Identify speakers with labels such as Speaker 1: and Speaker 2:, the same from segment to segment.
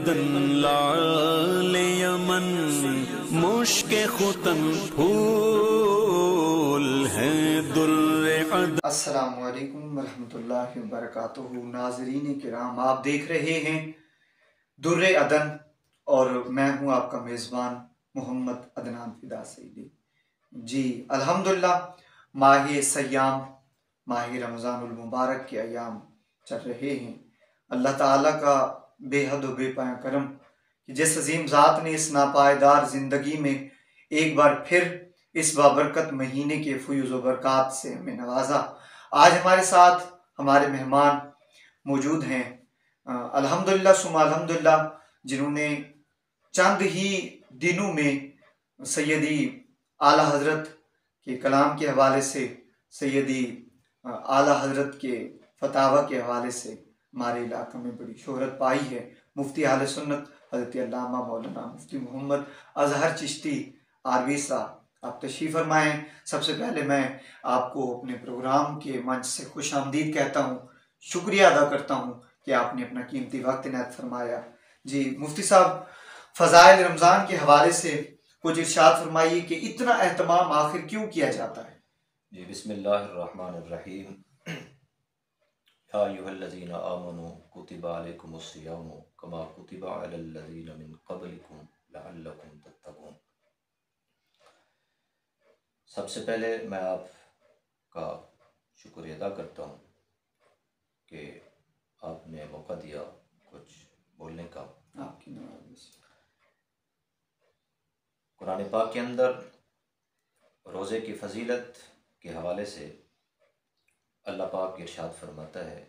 Speaker 1: अदन लाल यमन मुश्क खुतन फूल है दुर्रे अदन।
Speaker 2: अस्सलामु अलैकुम वरहमतुल्लाहि वबरकातुहू। नाज़रीन किराम, आप देख रहे हैं दुर्रे अदन और मैं हूं आपका मेज़बान मोहम्मद अदनान फिदा सईदी। जी अल्हम्दुलिल्लाह, माह सयाम माह रमज़ानुल मुबारक के अयाम चल रहे हैं। अल्लाह ताला का बेहद व बेपाया करम कि जिस अजीम ज़ात ने इस नापायदार ज़िंदगी में एक बार फिर इस बाबरकत महीने के फयूज़ व बरक़ात से हमें नवाजा। आज हमारे साथ हमारे मेहमान मौजूद हैं अल्हम्दुलिल्लाह सुम्मा अल्हम्दुलिल्लाह, जिन्होंने चंद ही दिनों में सैयदी आला हज़रत के कलाम के हवाले से, सैयदी आला हज़रत के फतावा के हवाले से हमारे इलाके में बड़ी शोहरत पाई है। मुफ्ती आले सुन्नत हज़रत अल्लामा मौलाना मुफ्ती मोहम्मद अज़हर चिश्ती आरवी साहब, आप तशरीफ़ फरमाएँ। सबसे पहले मैं आपको अपने प्रोग्राम के मंच से खुश आमदीद कहता हूँ, शुक्रिया अदा करता हूँ कि आपने अपना कीमती वक्त इनायत फरमाया। जी मुफ्ती साहब, फ़ज़ाइल रमज़ान के हवाले से कुछ इरशाद फरमाइए कि इतना एहतमाम आखिर क्यों किया जाता है।
Speaker 3: जी बिस्मिल्लाहिर्रहमानिर्रहीम। या अय्युहल्लज़ीना आमनू कुतिबा अलैकुमुस्सियामु कमा कुतिबा अलल्लज़ीना मिन क़ब्लिकुम लअल्लकुम तत्तक़ून। सबसे पहले मैं आपका शुक्रिया अदा करता हूँ कि आपने मौका दिया कुछ बोलने का।
Speaker 2: आपकी नवाज़ी से
Speaker 3: कुरान पाक के अंदर रोज़े की फजीलत के हवाले से अल्लाह पाक इरशाद फरमाता है,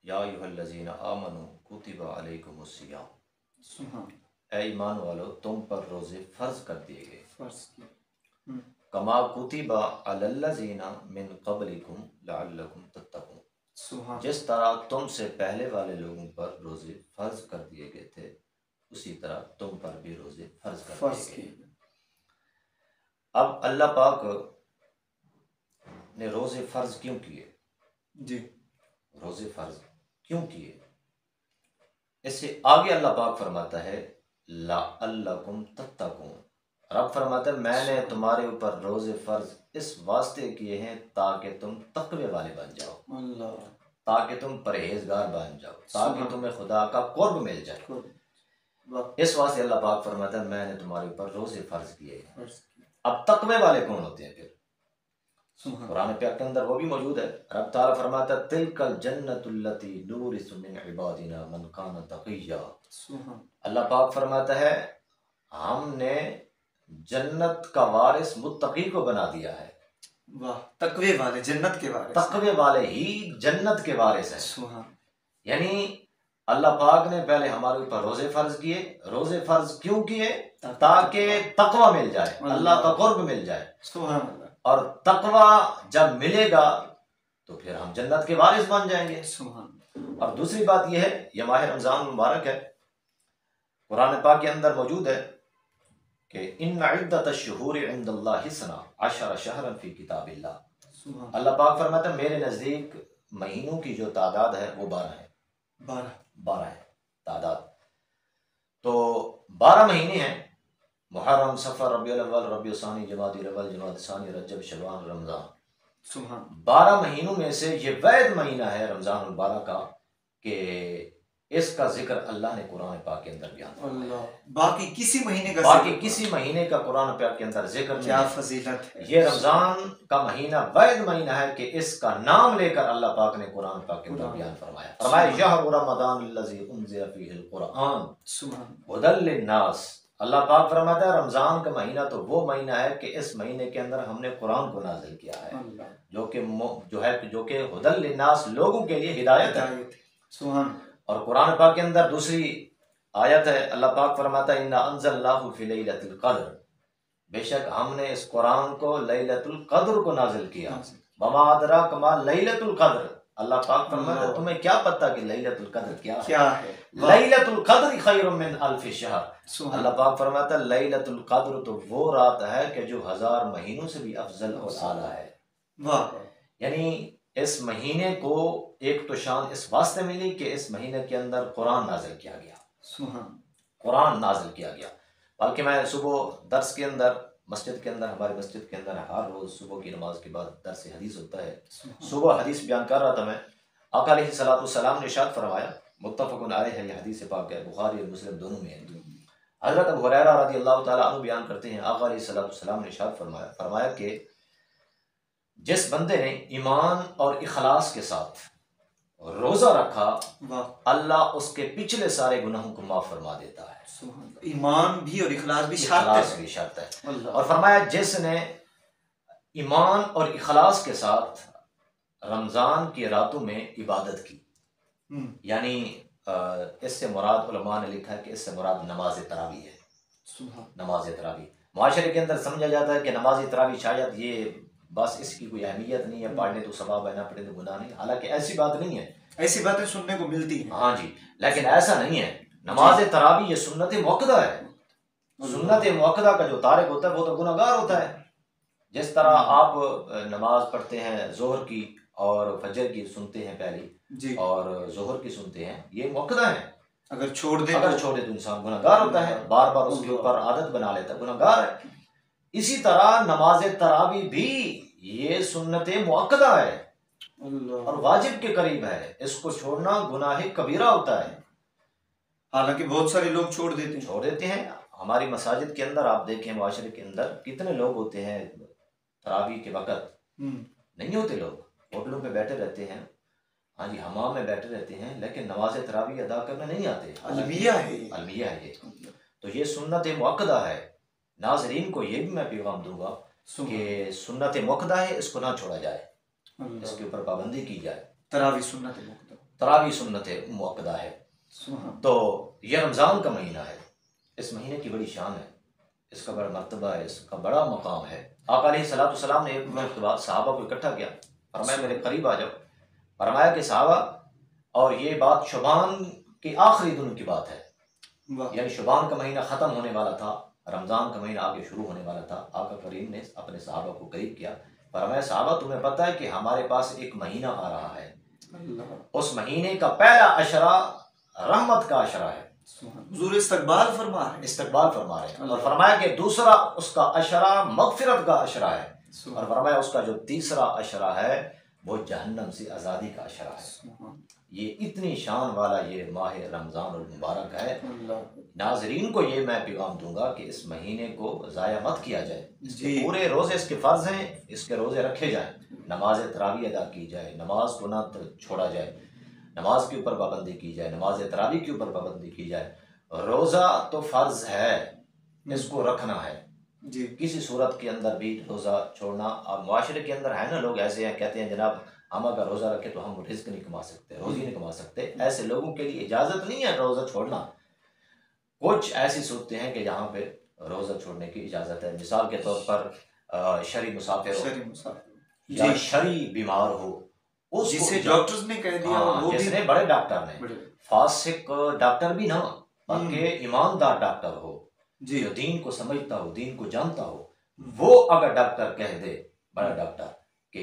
Speaker 3: या अय्युहल्लज़ीना आमनू कुतिबा अलैकुमुस्सियाम, ऐ ईमान वालो तुम पर रोज़े फ़र्ज़ कर दिए गए। कमा कुतिबा अलल्लज़ीना मिन क़ब्लिकुम लअल्लकुम तत्तक़ून, जिस तरह तुमसे पहले वाले लोगों पर रोज़े फ़र्ज़ कर दिए गए थे उसी तरह तुम पर भी रोज़े फ़र्ज़ कर दिए गए। अब अल्लाह पाक ने रोज़े फ़र्ज़ क्यों किए?
Speaker 2: जी
Speaker 3: रोज़े फ़र्ज़ क्यों किए? इससे आगे अल्लाह पाक फरमाता है लअल्लकुम तत्तक़ून। रब फरमाता है मैंने तुम्हारे ऊपर रोज़े फ़र्ज़ इस वास्ते किए हैं ताकि तुम तक़वे वाले बन जाओ, ताकि तुम परहेजगार बन जाओ, ताकि तुम्हें खुदा का कुर्ब मिल जाए। इस वास्ते अल्लाह पाक फरमाता है मैंने तुम्हारे ऊपर रोज़े फ़र्ज़ किए हैं। अब तक़वे वाले कौन होते हैं? फिर कुरान पाक के अंदर वो भी मौजूद है। रब ताला फरमाता है तिलकल जन्नतुल्लती नूरिसु मिन इबादिना मन कान तक़िया। अल्लाह पाक फरमाता है हमने जन्नत का वारिस मुत्तकी को बना दिया है।
Speaker 2: वाह, तकवे वाले जन्नत के वारिस,
Speaker 3: तकवे वाले ही जन्नत के वारिस हैं। यानी अल्लाह पाक ने पहले हमारे ऊपर रोजे फर्ज किए। रोजे फर्ज क्यों किए? ताकि तकवा मिल जाए, अल्लाह का कुर्ब मिल जाए। और तकवा जब मिलेगा तो फिर हम जन्नत के वारिस बन जाएंगे। और दूसरी बात यह है, यह माह रमजान मुबारक है। कुरान पाक के अंदर मौजूद है कि इन्ना इद्दतश्शुहूरि इंदल्लाहि इस्ना अशरा शहरन फी किताबिल्लाह। अल्लाह पाक फरमाता है मेरे नजदीक महीनों की जो तादाद है वो 12 है। 12 है तादाद। तो 12 महीने हैं, मुहर्रम, सफर, रबीउल अव्वल, रबीउल सानी, जमादी अव्वल, जमादी सानी, रजब, शअबान, रमजान। 12 महीनों में से ये वैध महीना है रमजान मुबारक का कि इसका जिक्र अल्लाह ने कुरान पाक के अंदर बयान।
Speaker 2: बाकी किसी महीने
Speaker 3: का कुरान पाक के अंदर जिक्र नहीं।
Speaker 2: क्या फजीलत है।
Speaker 3: ये रमजान का महीना वैध महीना है कि इसका नाम लेकर अल्लाह पाक ने कुरान पाक के अंदर बयान फरमाया। फरमाया शहरु रमज़ान अल्लज़ी उन्ज़िला फ़ीहिल क़ुरआन हुदल लिन्नास। अल्लाह पाक फरमाता है रमजान का महीना तो वो महीना है कि इस महीने के अंदर हमने कुरान को नाजिल किया है, जो कि हुदल लिन्नास, लोगों के लिए हिदायत है। और कुरान पाक के अंदर दूसरी आयत है, अल्लाह पाक फरमाता है इन्ना अंज़लनाहु फ़ी लैलतिल क़द्र, बेशक हमने इस कुरान को लैलतुल क़द्र को नाजिल किया। वमा अदराक मा लैलतुल क़द्र। अल्लाह पाक फरमाता है तुम्हें क्या पता कि लैलतुल क़द्र क्या है? लैलतुल क़द्र खैरुम मिन अल्फ़ि शहर। अल्लाह पाक फरमाता है लैलतुल क़द्र तो वो रात है कि जो 1000 महीनों से भी अफजल और आला है। वाह, यानी इस महीने को एक तो शान इस वास्ते मिली कि इस महीने के अंदर कुरान नाजिल किया गया। कुरान नाजिल किया गया। बल्कि मैं सुबह दर्स के अंदर मस्जिद के अंदर, हमारे मस्जिद के अंदर हर रोज़ सुबह की नमाज के बाद दर्स हदीस होता है। सुबह हदीस बयान कर रहा था मैं, आका अलैहिस्सलाम ने इरशाद फरमाया, मुत्तफ़क़ुन अलैहि है, ये हदीस पाक है, बुखारी और मुस्लिम दोनों में है। हज़रत अबू हुरैरा रज़ियल्लाहु तआला अन्हु बयान करते हैं, आका अलैहिस्सलाम ने इरशाद फरमाया कि जिस बंदे ने ईमान और इखलास के साथ रोजा रखा, अल्लाह उसके पिछले सारे गुनाहों को माफ फरमा देता है।
Speaker 2: ईमान भी और इखलास भी
Speaker 3: शर्त है। और फरमाया जिसने ईमान और इखलास के साथ रमजान की रातों में इबादत की, यानी इससे मुराद उलमा ने लिखा है कि इससे मुराद नमाज तरावी है। नमाज तरावी माशरे के अंदर समझा जाता है कि नमाज तरावी शायद ये बस इसकी कोई अहमियत नहीं है, पढ़ने तो सवाब है, ना पढ़े तो गुनाह नहीं। हालांकि ऐसी बात नहीं है,
Speaker 2: ऐसी बातें सुनने को मिलती हैं।
Speaker 3: हाँ जी, लेकिन ऐसा नहीं है। नमाज तरावी ये सुन्नत मुअक्कदा है। सुन्नत मुअक्कदा का जो तारिक होता है वो तो गुनहगार होता है। जिस तरह आप नमाज पढ़ते हैं जोहर की और फजर की सुनते हैं पहली और जोहर की सुनते हैं, ये मुअक्कदा है।
Speaker 2: अगर छोड़ दे
Speaker 3: तो इंसान गुनहगार होता है, बार बार उसके ऊपर आदत बना लेता है, गुनहगार है। इसी तरह नमाज तरावी भी ये सुन्नत मुअक्कदा है और वाजिब के करीब है। इसको छोड़ना गुनाह कबीरा होता है।
Speaker 2: हालांकि बहुत सारे लोग छोड़ देते हैं।
Speaker 3: हमारी मसाजिद के अंदर आप देखें, माशरे के अंदर कितने लोग होते हैं तरावी के वक़्त नहीं होते, लोग होटलों पे बैठे रहते हैं, हाँ जी, हमाम में बैठे रहते हैं, लेकिन नमाज तरावी अदा करने नहीं आते। अलमिया है ये। तो ये सुन्नत मुअक्कदा है। नाज़रीन को ये भी मैं पैगाम दूंगा कि सुन्नत मुअक्कदा है, इसको ना छोड़ा जाए, इसके ऊपर पाबंदी की जाए।
Speaker 2: तरावी
Speaker 3: सुन्नत मुअक्कदा है। तो यह रमज़ान का महीना है, इस महीने की बड़ी शान है, इसका बड़ा मर्तबा है, इसका बड़ा मकाम है। आका अलैहिस्सलाम ने एक मरतबा सहाबा को इकट्ठा किया, फरमाया मेरे करीब आ जाओ। फरमाया कि सहाबा, और ये बात शुबान के आखिरी दिन की बात है, यानी शुबान का महीना ख़त्म होने वाला था, रमज़ान का महीना आगे शुरू होने वाला था। आका करीम ने अपने सहाबा को करीब किया, फरमाया सहाबा तुम्हें पता है कि हमारे पास एक महीना आ रहा है, उस महीने का पहला अशरा रहमत का अशरा है,
Speaker 2: हुजूर इस्तकबाल फरमा
Speaker 3: रहे हैं। और फरमाया कि दूसरा उसका अशरा मगफिरत का अशरा है, और फरमाया उसका जो तीसरा अशरा है वो जहन्नम से आज़ादी का अशरा है। ये इतनी शान वाला ये माह रमज़ान और मुबारक है। नाज़रीन को ये मैं पैगाम दूंगा कि इस महीने को ज़ाया मत किया जाए। इसके पूरे रोज़े इसके फ़र्ज़ हैं, इसके रोज़े रखे जाएँ, नमाज तरावी अदा की जाए, नमाज को ना छोड़ा जाए, नमाज के ऊपर पाबंदी की जाए, नमाज तरावी के ऊपर पाबंदी की जाए। रोज़ा तो फ़र्ज़ है, इसको रखना है जी। किसी सूरत के अंदर भी रोज़ा छोड़ना, और मुआशरे के अंदर है ना लोग ऐसे हैं, कहते हैं जनाब हम अगर रोज़ा रखे तो हम रिज़्क नहीं कमा सकते, रोज़ी नहीं कमा सकते। ऐसे लोगों के लिए इजाज़त नहीं है रोज़ा छोड़ना। कुछ ऐसी सूरतें हैं कि जहाँ पे रोज़ा छोड़ने की इजाज़त है। मिसाल के तौर पर शरी मुसाफिर हो या शरी बीमार हो,
Speaker 2: जिसे डॉक्टर्स ने कह दिया, वो
Speaker 3: जिसने बड़े डॉक्टर ने, फासिक डॉक्टर भी ना, बल्कि ईमानदार डॉक्टर हो जो दीन को समझता हो, दीन को जानता हो, वो अगर डॉक्टर कह दे, बड़ा डॉक्टर, कि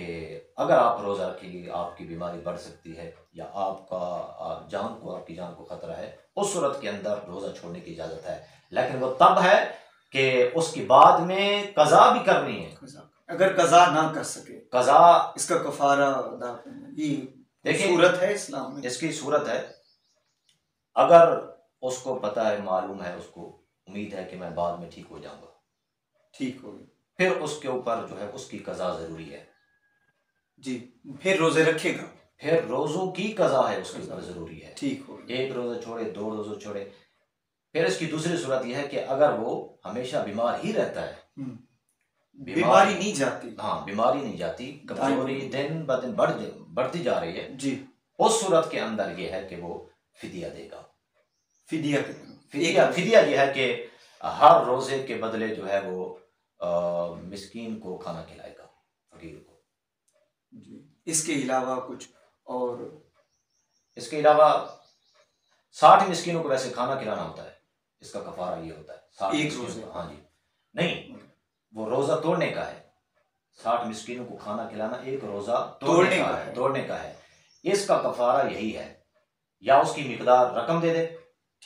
Speaker 3: अगर आप रोज़ा रखेंगे आपकी बीमारी बढ़ सकती है या आपकी जान को खतरा है, उस सूरत के अंदर रोज़ा छोड़ने की इजाज़त है। लेकिन वो तब है कि उसकी बाद में कज़ा भी करनी है।
Speaker 2: अगर कज़ा ना कर सके,
Speaker 3: कज़ा
Speaker 2: इसका कफ़ारा अदा करना, ये सूरत है इस्लाम में।
Speaker 3: इसकी सूरत है, अगर उसको पता है, मालूम है, उसको उम्मीद है कि मैं बाद में ठीक हो जाऊंगा,
Speaker 2: ठीक हो गया,
Speaker 3: फिर उसके ऊपर जो है उसकी कज़ा ज़रूरी है
Speaker 2: जी। फिर रोज़े रखेगा,
Speaker 3: फिर रोज़ों की कज़ा है उसके ऊपर ज़रूरी है,
Speaker 2: ठीक हो गया।
Speaker 3: एक रोज़ा छोड़े, 2 रोज़े छोड़े। फिर इसकी दूसरी सूरत यह है कि अगर वो हमेशा बीमार ही रहता है,
Speaker 2: बीमारी नहीं जाती,
Speaker 3: हाँ बीमारी नहीं जाती, कमजोरी दिन ब दिन बढ़ती जा रही है
Speaker 2: जी,
Speaker 3: उस सूरत के अंदर ये है कि वो फिदिया देगा।
Speaker 2: फिदिया
Speaker 3: ये है कि हर रोजे के बदले जो है वो मिस्कीन को खाना खिलाएगा, फकीर को
Speaker 2: जी। इसके अलावा कुछ और,
Speaker 3: इसके अलावा 60 मिस्कीनों को वैसे खाना खिलाना होता है, इसका कफारा ये होता है 60
Speaker 2: एक रोजे।
Speaker 3: हाँ जी, नहीं वो रोजा तोड़ने का है, 60 मिस्कीनों को खाना खिलाना एक रोजा तोड़ने का है। इसका कफारा यही है, या उसकी मिकदार रकम दे दे,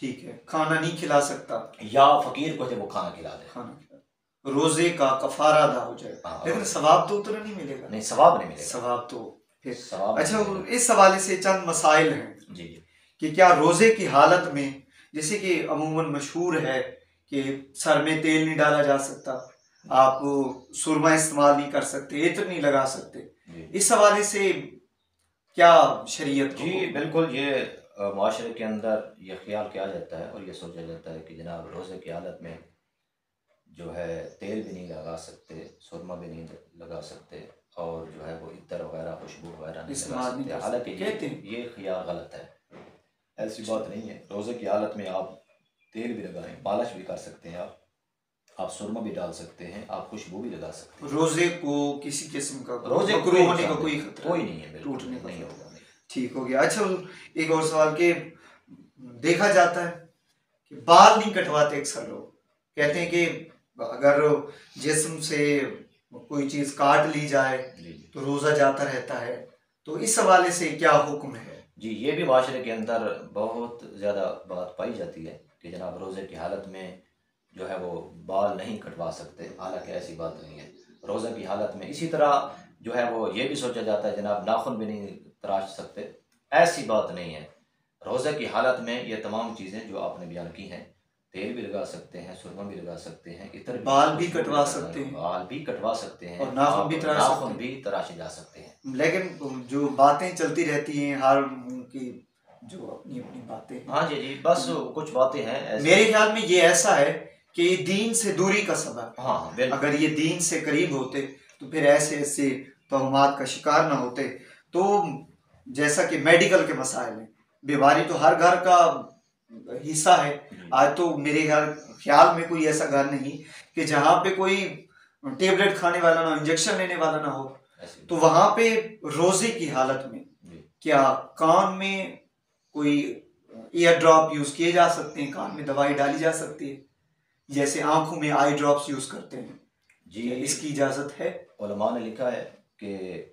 Speaker 2: ठीक है, खाना नहीं खिला सकता,
Speaker 3: या फकीर को वो खाना खिला दे,
Speaker 2: खाना खिला, रोजे का कफारा अदा हो जाए, लेकिन सवाब तो उतना नहीं मिलेगा।
Speaker 3: नहीं, सवाब नहीं मिलेगा,
Speaker 2: सवाब तो फिर
Speaker 3: सवाब।
Speaker 2: अच्छा, इस हवाले से चंद मसाइल हैं
Speaker 3: जी
Speaker 2: कि क्या रोजे की हालत में, जैसे कि अमूमन मशहूर है कि सर में तेल नहीं डाला जा सकता, आप सुरमा इस्तेमाल नहीं कर सकते, इत्र नहीं लगा सकते, इस हवाले से क्या शरीयत?
Speaker 3: जी बिल्कुल, ये माशरे के अंदर ये ख्याल किया जाता है और ये सोचा जाता है कि जनाब रोज़े की हालत में जो है तेल भी नहीं लगा सकते, सुरमा भी नहीं लगा सकते, और जो है वो इत्र वगैरह खुशबू वगैरह नहीं लगा सकते। हालांकि ये ख्याल गलत है, ऐसी बात नहीं है। रोज़े की हालत में आप तेल भी लगाएं, पालिश भी कर सकते हैं, आप सुरमा भी डाल सकते हैं, आप खुशबू भी लगा सकते हैं।
Speaker 2: रोजे को किसी किस्म का
Speaker 3: रोजे
Speaker 2: मकरूह होने का कोई खतरा
Speaker 3: कोई नहीं है,
Speaker 2: टूटने का
Speaker 3: नहीं होगा।
Speaker 2: ठीक हो गया। अच्छा, एक और सवाल के देखा जाता है कि बाल नहीं कटवाते, अक्सर लोग कहते हैं कि अगर जिस्म से कोई चीज काट ली जाए तो रोजा जाता रहता है, तो इस हवाले से क्या हुक्म है?
Speaker 3: जी, ये भी माशरे के अंदर बहुत ज़्यादा बात पाई जाती है कि जनाब रोज़े की हालत में जो है वो बाल नहीं कटवा सकते, हालांकि ऐसी बात नहीं है। रोज़े की हालत में इसी तरह जो है वो ये भी सोचा जाता है जनाब नाखून भी नहीं तराश सकते, ऐसी बात नहीं है। रोज़े की हालत में ये तमाम चीज़ें जो आपने बयान की हैं, तेल भी लगा सकते हैं, सुरमा भी लगा सकते हैं, इतर
Speaker 2: बाल भी कटवा सकते हैं,
Speaker 3: बाल भी कटवा सकते हैं,
Speaker 2: और नाखून भी
Speaker 3: तराशे जा सकते हैं।
Speaker 2: लेकिन जो बातें चलती रहती हैं, हर की जो अपनी अपनी बातें हैं।
Speaker 3: हाँ जी, बस कुछ बातें हैं।
Speaker 2: मेरे ख्याल में ये ऐसा है कि दीन से दूरी का सबब।
Speaker 3: हाँ,
Speaker 2: अगर ये दीन से करीब होते तो फिर ऐसे ऐसे तोहमात का शिकार ना होते। तो जैसा कि मेडिकल के मसाइल हैं, बीमारी तो हर घर का हिस्सा है। आज तो मेरे ख्याल में कोई ऐसा घर नहीं कि जहाँ पे कोई टेबलेट खाने वाला ना, इंजेक्शन लेने वाला ना हो। तो वहां पे रोजे की हालत में क्या कान में कोई ईयर ड्रॉप यूज किए जा सकते हैं, कान में दवाई डाली जा सकती है, जैसे आंखों में आई ड्रॉप्स यूज करते हैं? जी, इसकी इजाजत है?
Speaker 3: उलमा ने लिखा है कि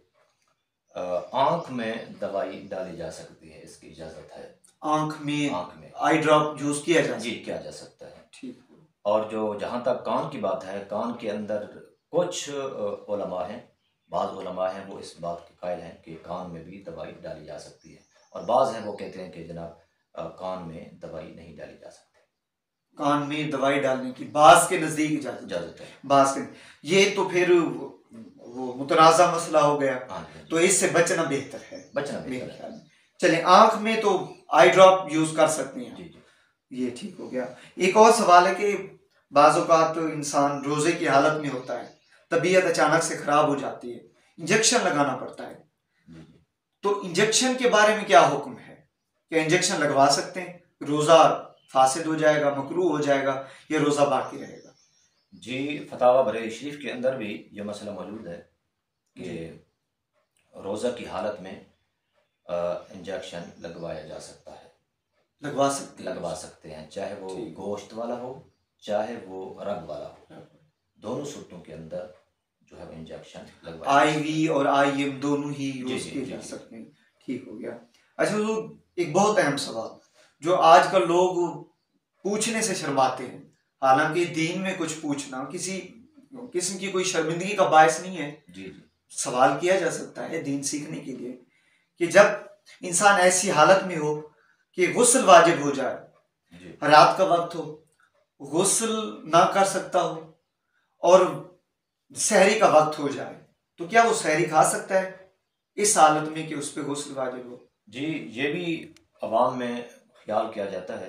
Speaker 3: आंख में दवाई डाली जा सकती है, इसकी इजाजत है।
Speaker 2: आंख में आई ड्रॉप यूज किया जा
Speaker 3: किया जा सकता है।
Speaker 2: ठीक।
Speaker 3: और जो जहाँ तक कान की बात है, कान के अंदर कुछ उलमा हैं, बाज़ उलमा हैं वो इस बात के कायल हैं कि कान में भी दवाई डाली जा सकती है, और बाज़ हैं वो कहते हैं कि जनाब कान में दवाई नहीं डाली जा सकती।
Speaker 2: कान में दवाई डालने की बाज़ के नज़दीक इजाज़त है, बाज़ के। ये तो फिर वो मुतनाज़ा मसला हो गया, तो इससे बचना बेहतर है, बचना बेहतर है। चलें, आँख में तो आई ड्रॉप यूज़ कर सकते हैं। जी, ये ठीक हो गया। एक और सवाल है कि बाज़ औक़ात तो इंसान रोज़े की हालत में होता है, तबीयत अचानक से ख़राब हो जाती है, इंजेक्शन लगाना पड़ता है, तो इंजेक्शन के बारे में क्या हुक्म है? क्या इंजेक्शन लगवा सकते हैं? रोज़ा फासिद हो जाएगा, मकरूह हो जाएगा, या रोज़ा बाकी रहेगा?
Speaker 3: जी, फतावा बरेली शरीफ के अंदर भी ये मसला मौजूद है कि रोज़ा की हालत में इंजेक्शन लगवाया जा सकता है। लगवा सकते हैं, चाहे वो गोश्त वाला हो, चाहे वो रग वाला हो, दोनों सूरतों के अंदर जो है वो इंजेक्शन लगवाया।
Speaker 2: IV और IM दोनों ही यूज किए जा सकते हैं। ठीक हो गया। अच्छा, तो एक बहुत अहम सवाल जो आजकल लोग पूछने से शर्माते हैं, हालांकि दीन में कुछ पूछना किसी किस्म की कोई शर्मिंदगी का बायस नहीं है। जी, सवाल किया जा सकता है दीन सीखने के लिए कि जब इंसान ऐसी हालत में हो कि गुस्ल वाजिब हो जाए, रात का वक्त हो, गुस्ल ना कर सकता हो और सहरी का वक्त हो जाए, तो क्या वो सहरी खा सकता है इस हालत में कि उस पर गुस्ल वाजिब हो?
Speaker 3: जी, ये भी अवाम में ख्याल किया जाता है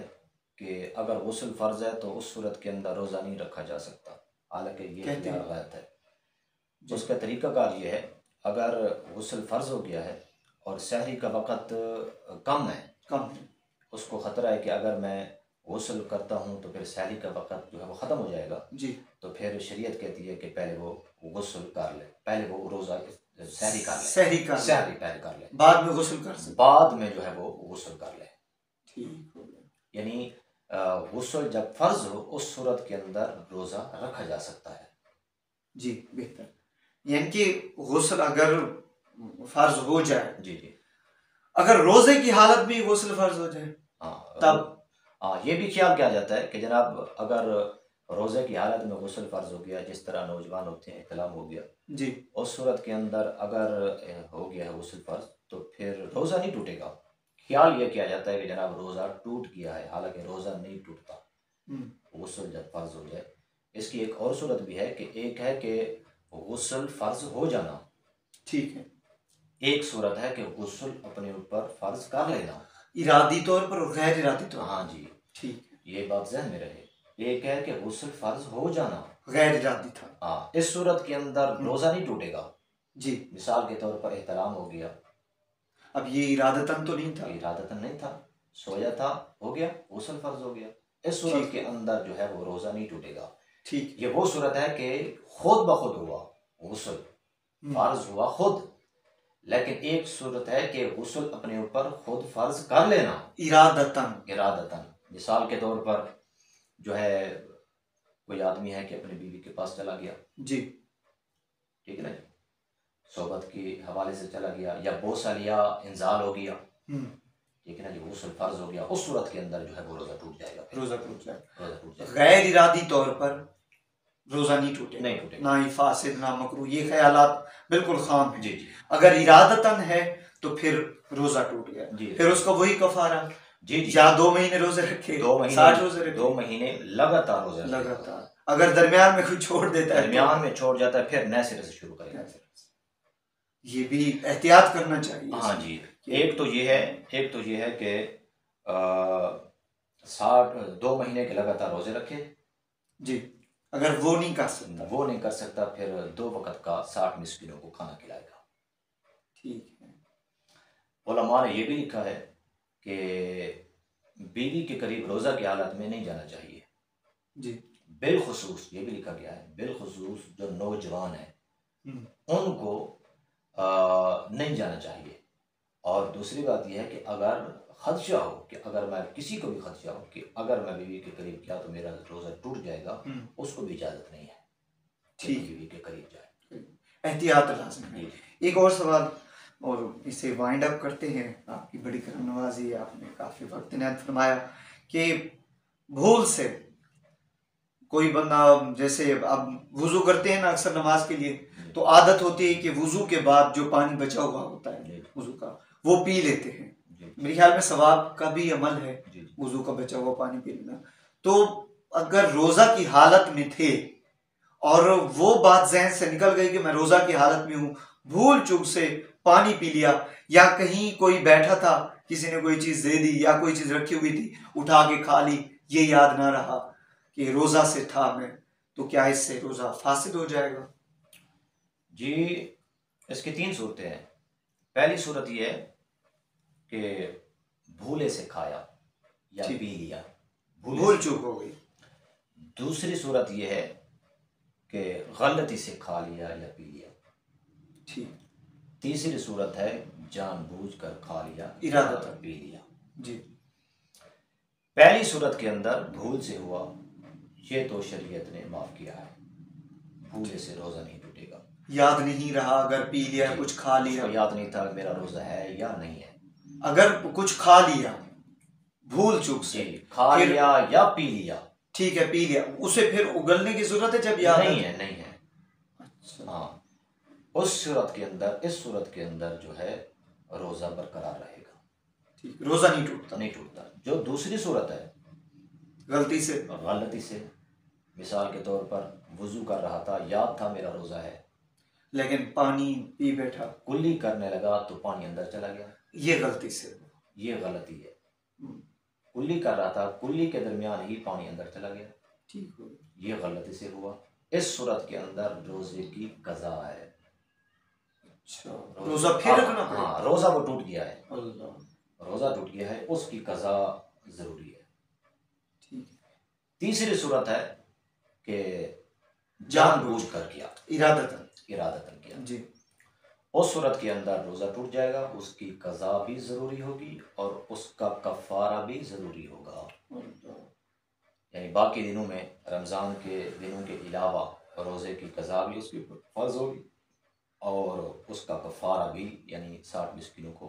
Speaker 3: कि अगर गुस्ल फ़र्ज है तो उस सूरत के अंदर रोज़ा नहीं रखा जा सकता, हालांकि ये गलत है। उसका तरीक़ाकार ये है, अगर गुस्ल फ़र्ज हो गया है और सहरी का वक़्त कम है, उसको ख़तरा है कि अगर मैं गुस्ल करता हूँ तो फिर सहरी का वक़्त जो है वो ख़त्म हो जाएगा। जी, तो फिर शरीयत कहती है कि पहले वो गुस्ल कर ले, पहले वो रोज़ा सहरी पहले कर ले,
Speaker 2: बाद में गुस्ल कर सकते,
Speaker 3: बाद में जो है वो गुस्ल कर ले।
Speaker 2: ठीक हो गया।
Speaker 3: यानी गुस्ल जब फ़र्ज हो उस सूरत के अंदर रोज़ा रखा जा सकता है।
Speaker 2: जी, बेहतर। यानी कि गुस्ल अगर फ़र्ज हो जाए, जी, अगर रोज़े की हालत में गुस्ल फ़र्ज हो जाए, तब
Speaker 3: हाँ, ये भी ख्याल किया जाता है कि जनाब अगर रोज़े की हालत में गुस्ल फ़र्ज हो गया, जिस तरह नौजवान होते हैं इहतिलाम हो गया
Speaker 2: जी,
Speaker 3: उस सूरत के अंदर अगर हो गया है गुस्ल फ़र्ज तो फिर रोज़ा नहीं टूटेगा। ख्याल ये किया जाता है कि जनाब रोज़ा टूट गया है, हालांकि रोज़ा नहीं टूटता गुस्ल जब फ़र्ज हो जाए। इसकी एक और सूरत भी है कि एक है कि गुस्ल फ़र्ज हो जाना,
Speaker 2: ठीक है,
Speaker 3: एक सूरत है कि गुस्ल अपने ऊपर फ़र्ज कर लेना,
Speaker 2: इरादी तौर पर और गैर इरादी तौर पर।
Speaker 3: हाँ जी,
Speaker 2: ठीक है,
Speaker 3: ये बात ज़हन में रहे। एक है कि गुस्ल फ़र्ज हो जाना,
Speaker 2: गैर इरादी था।
Speaker 3: हाँ, इस सूरत के अंदर रोज़ा नहीं टूटेगा।
Speaker 2: जी,
Speaker 3: मिसाल के तौर पर एहतराम हो गया,
Speaker 2: अब ये इरादतन तो नहीं था।
Speaker 3: इरादतन नहीं था, सोया था, हो गया, गुस्ल फ़र्ज हो गया। इस सूरत
Speaker 2: ठीक
Speaker 3: के अंदर जो है वो रोज़ा नहीं टूटेगा।
Speaker 2: ठीक है,
Speaker 3: ये वो सूरत है कि खुद ब खुद हुआ गुस्ल, फ़र्ज हुआ खुद, लेकिन एक सूरत है कि गुस्ल अपने ऊपर खुद फ़र्ज कर लेना
Speaker 2: इरादतन।
Speaker 3: इरादतन। मिसाल के तौर पर जो है कोई आदमी है कि अपनी बीवी के पास चला गया,
Speaker 2: जी,
Speaker 3: ठीक है ना, सोबत के हवाले से चला गया या बोसा लिया, इंजाल हो गया, ठीक है ना जी, गुस्ल फ़र्ज हो गया, उस सूरत के अंदर जो है वो रोज़ा टूट जाएगा,
Speaker 2: रोजा टूट जाए।
Speaker 3: रोज़ा टूट जाएगा,
Speaker 2: गैर इरादी तौर पर रोजा नहीं टूटेगा,
Speaker 3: नहीं टूटेगा।
Speaker 2: ना ही फासिद ना मकरू, ये ख्यालात बिल्कुल खाम है।
Speaker 3: जी जी
Speaker 2: अगर इरादतन है तो फिर रोजा टूट गया,
Speaker 3: जी।
Speaker 2: फिर उसका वही कफारा,
Speaker 3: जी जी,
Speaker 2: या 2 महीने रोजे रखे,
Speaker 3: 2 महीने
Speaker 2: 60 रोजे रखे,
Speaker 3: 2 महीने लगातार रोज़ा रखेगा।
Speaker 2: लगातार। अगर दरमियान में कोई छोड़ देता है
Speaker 3: दरमियान में छोड़ जाता है फिर नए सिरे से शुरू करेगा।
Speaker 2: तो ये भी एहतियात करना चाहिए।
Speaker 3: हाँ जी, एक तो ये है कि 2 महीने के लगातार रोजे रखे
Speaker 2: जी, अगर वो नहीं कर सकता
Speaker 3: फिर 2 वक़्त का 60 मिस्किनों को खाना खिलाएगा।
Speaker 2: ठीक है,
Speaker 3: उलमा ने ये भी लिखा है कि बीवी के करीब रोज़ा की हालत में नहीं जाना चाहिए।
Speaker 2: जी,
Speaker 3: बिलखुसूस ये भी लिखा गया है, बिलखुसूस जो नौजवान है उनको नहीं जाना चाहिए। और दूसरी बात यह है कि अगर खदशा हो कि अगर मैं किसी को भी खदशा हो कि अगर मैं बीवी के करीब गया तो मेरा रोज़ा टूट जाएगा, उसको भी इजाज़त नहीं है कि बीवी के करीब जाए।
Speaker 2: एहतियात लाज़िम है। एक और सवाल और इसे वाइंड अप करते हैं। आपकी बड़ी करम नवाजी, आपने काफ़ी वक्त इनायत फरमाया कि भूल से कोई बंदा, जैसे अब वुज़ू करते हैं ना अक्सर नमाज के लिए, तो आदत होती है कि वुज़ू के बाद जो पानी बचा हुआ होता है वुज़ू का वो पी लेते हैं। मेरे ख्याल में सवाब का भी अमल है वुज़ू का बचा हुआ पानी पी लेना। तो अगर रोज़ा की हालत में थे और वो बात जहन से निकल गई कि मैं रोज़ा की हालत में हूँ, भूल चूक से पानी पी लिया, या कहीं कोई बैठा था किसी ने कोई चीज़ दे दी या कोई चीज़ रखी हुई थी उठा के खा ली, ये याद ना रहा कि रोज़ा से था मैं, तो क्या इससे रोज़ा फासिद हो जाएगा?
Speaker 3: जी, इसकी 3 सूरतें हैं। पहली सूरत ये है कि भूले से खाया या पी लिया,
Speaker 2: भूल चूक हो गई।
Speaker 3: दूसरी सूरत ये है कि गलती से खा लिया या पी लिया।
Speaker 2: ठीक।
Speaker 3: तीसरी सूरत है जानबूझकर खा लिया,
Speaker 2: इरादतन
Speaker 3: पी लिया।
Speaker 2: जी।
Speaker 3: पहली सूरत के अंदर भूल से हुआ, ये तो शरीयत ने माफ किया है, भूले से रोज़ा नहीं टूटेगा।
Speaker 2: याद नहीं रहा, अगर पी लिया, कुछ खा लिया,
Speaker 3: याद नहीं था मेरा रोज़ा है या नहीं है,
Speaker 2: अगर कुछ खा लिया भूल चूक से,
Speaker 3: खा लिया या पी लिया,
Speaker 2: ठीक है, पी लिया, उसे फिर उगलने की जरूरत है जब याद
Speaker 3: नहीं है।
Speaker 2: अच्छा।
Speaker 3: हाँ, उस सूरत के अंदर, इस सूरत के अंदर जो है रोज़ा बरकरार रहेगा,
Speaker 2: ठीक, रोज़ा नहीं टूटता।
Speaker 3: जो दूसरी सूरत है गलती से, मिसाल के तौर पर वुज़ू कर रहा था, याद था मेरा रोज़ा है,
Speaker 2: लेकिन पानी पी बैठा,
Speaker 3: कुल्ली करने लगा तो पानी अंदर चला गया,
Speaker 2: ये गलती से, ये
Speaker 3: गलती है। कुल्ली कर रहा था, कुल्ली के दरमियान ही पानी अंदर चला गया,
Speaker 2: ठीक हो,
Speaker 3: ये गलती से हुआ। इस सूरत के अंदर रोज़े की कज़ा है।
Speaker 2: अच्छा, रोज़ा फिर रखना पड़ेगा।
Speaker 3: हाँ, रोज़ा वो टूट गया है,
Speaker 2: अल्लाह,
Speaker 3: रोज़ा टूट गया है, उसकी कज़ा ज़रूरी है।
Speaker 2: ठीक।
Speaker 3: तीसरी सूरत है कि जानबूझकर किया, इरादतन किया
Speaker 2: जी,
Speaker 3: उस सूरत के अंदर रोज़ा टूट जाएगा, उसकी कज़ा भी ज़रूरी होगी और उसका कफ़ारा भी ज़रूरी होगा। यानी बाकी दिनों में, रमज़ान के दिनों के अलावा रोज़े की कज़ा भी उसके ऊपर फ़र्ज़ होगी और उसका कफ़ारा भी, यानी 60 मिस्किनों को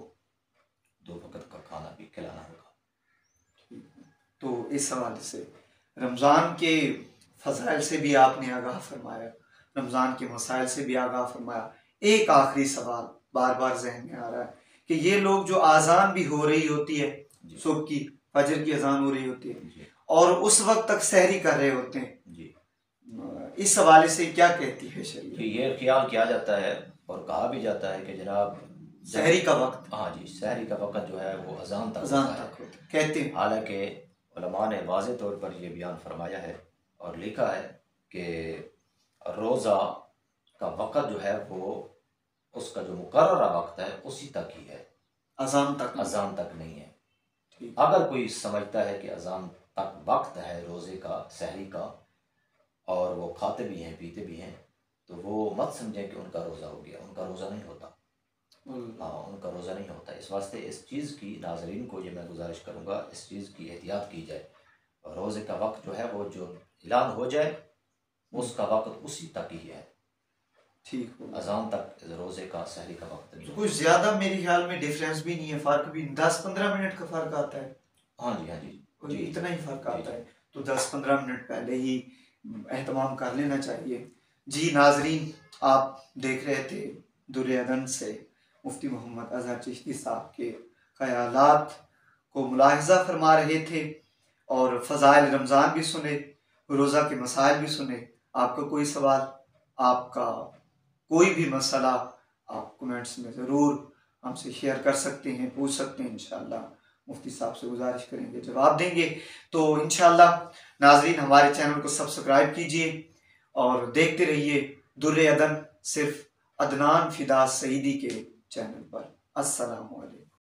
Speaker 3: 2 वक़्त का खाना भी खिलाना होगा।
Speaker 2: तो इस हवाले से रमज़ान के फ़ज़ाइल से भी आपने आगाह फरमाया, रमज़ान के मसाइल से भी आगाह फरमाया। एक आखिरी सवाल बार बार जहन में आ रहा है कि ये लोग जो आज़ान भी हो रही होती है, सुबह की फजर की अजान हो रही होती है और उस वक्त तक सहरी कर रहे होते हैं, इस हवाले से क्या कहती है शरीयत?
Speaker 3: ये ख्याल किया जाता है और कहा भी जाता है कि जनाब
Speaker 2: सहरी का वक्त,
Speaker 3: हाँ जी, सहरी का वक्त जो है वो अजान तक
Speaker 2: कहते हैं।
Speaker 3: हालांकि उलमा ने वाज़े तौर पर यह बयान फरमाया है और लिखा है कि रोज़ा का वक्त जो है वो उसका जो मुकर्ररा वक्त है उसी तक ही है, अजान तक नहीं है। अगर कोई समझता है कि अजान तक वक्त है रोज़े का, सहरी का, और वो खाते भी हैं पीते भी हैं, तो वो मत समझें कि उनका रोज़ा हो गया। उनका रोज़ा नहीं होता, हाँ, उनका रोज़ा नहीं होता। इस वास्ते इस चीज़ की नाज़रीन को ये मैं गुजारिश करूँगा, इस चीज़ की एहतियात की जाए। रोज़े का वक्त जो है वो जो ऐलान हो जाए उसका वक्त उसी तक ही है,
Speaker 2: ठीक हो,
Speaker 3: अजान तक रोज़े का सहरी का वक्त नहीं।
Speaker 2: तो कुछ ज़्यादा मेरे ख्याल में डिफरेंस भी नहीं है, फ़र्क भी 10-15 मिनट का फ़र्क आता है।
Speaker 3: हाँ जी, हाँ जी,
Speaker 2: इतना ही फ़र्क आता है, तो 10-15 मिनट पहले ही एहतमाम कर लेना चाहिए। जी नाजरीन, आप देख रहे थे दुर्रे अदन से मुफ्ती मोहम्मद अजहर चिश्ती साहब के ख़यालात को मुलाहिज़ा फरमा रहे थे और फ़ज़ाइल रमज़ान भी सुने, रोज़ा के मसाइल भी सुने। आपका कोई सवाल, आपका कोई भी मसला आप कमेंट्स में ज़रूर हमसे शेयर कर सकते हैं, पूछ सकते हैं। इंशाअल्लाह मुफ्ती साहब से गुजारिश करेंगे, जवाब देंगे। तो इंशाअल्लाह नाज़रीन हमारे चैनल को सब्सक्राइब कीजिए और देखते रहिए दुर्रे अदन, सिर्फ अदनान फिदा सईदी के चैनल पर। अस्सलामु अलैकुम।